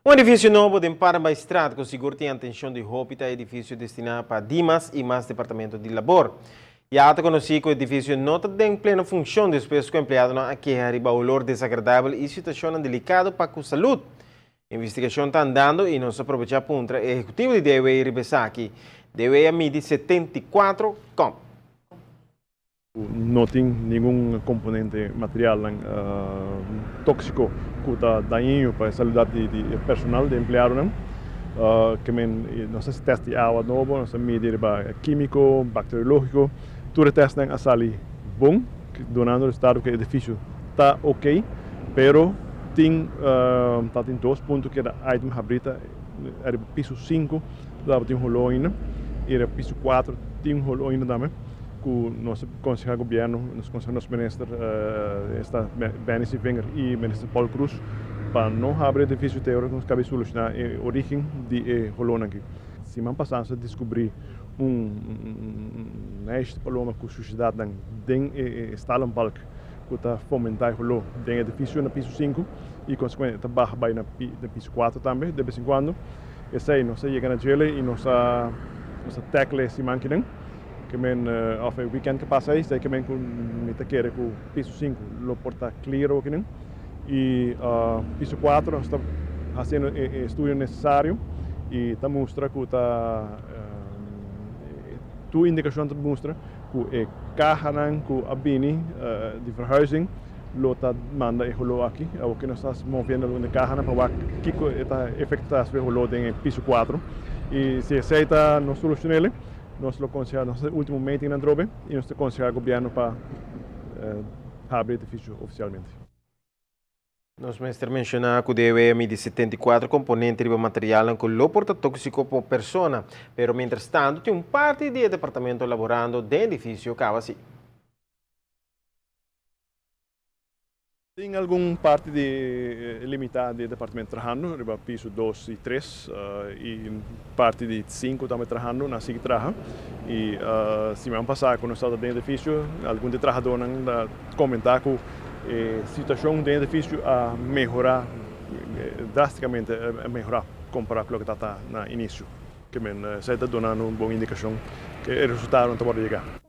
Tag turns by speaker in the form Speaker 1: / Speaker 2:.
Speaker 1: Um edifício novo de Parma Estrada conseguiu ter a atenção de Hópita, edifício destinado para Dimas e mais departamento de labor. E até conheci que o edifício não está em plena função depois que o empregado não quer arribar olor desagradável e situação delicada para a saúde. A investigação está andando e não se aproveita contra o executivo de DWE Ribesaki. DWE mide 74 com.
Speaker 2: Não tem nenhum componente material tóxico que está daninho para a saúde de personal, de empregado. Que não se testa água nova, não se medir químico, bacteriológico. Tudo testa a salir bom, donando o estado que o edifício está ok, pero tem dois pontos que era item habrita, era piso 5, lá tem rolo ainda, e era piso 4, tem rolo ainda também. Que o nosso Conselho de Governo, nosso Conselho de Ministros, está Benício Wenger e Ministro Paulo Cruz, para não abrir edifício teórico, nós cabe solucionar a origem de rolona aqui. Semana passada, se descobri neste problema com a sociedade tem estalo bulk que está fomentar rolo tem edifício no piso 5 e consequentemente barra vai no piso 4 também de vez em quando. Esse aí, nós chegamos na gele e nós tackle esse máquina que of a weekend que passa aí, que men com mita querer com piso 5 lo porta clear aqui não e piso 4 está fazendo o estudo necessário e está mostra que está tu indicação te mostra que carro com a bini de verhuizing lo está manda e rolo aqui o que nós estamos movendo no carro para ver que está efetuar o rolo em piso 4 e se aceita não solucionar nós lo aconselhamos no último meeting na Drobe e nós aconselhamos o governo para abrir o edifício oficialmente.
Speaker 1: Nós mencionamos que o DWE mide 74 componentes de material que lo porta tóxico por persona, pero mientras tanto tem parte do departamento laborando do edifício Cavasi.
Speaker 2: Tem alguma parte limitada de departamento trabalhando, riba piso 2 e 3, e parte de 5 também trabalhando, na SIG trabalha. E semana passada, quando estava dentro do edifício, algum de trabalhadores comentar que a situação dentro do edifício a melhorar drasticamente, a melhorar comparado com o que está no início. Que está dando uma boa indicação que o resultado não está por chegar.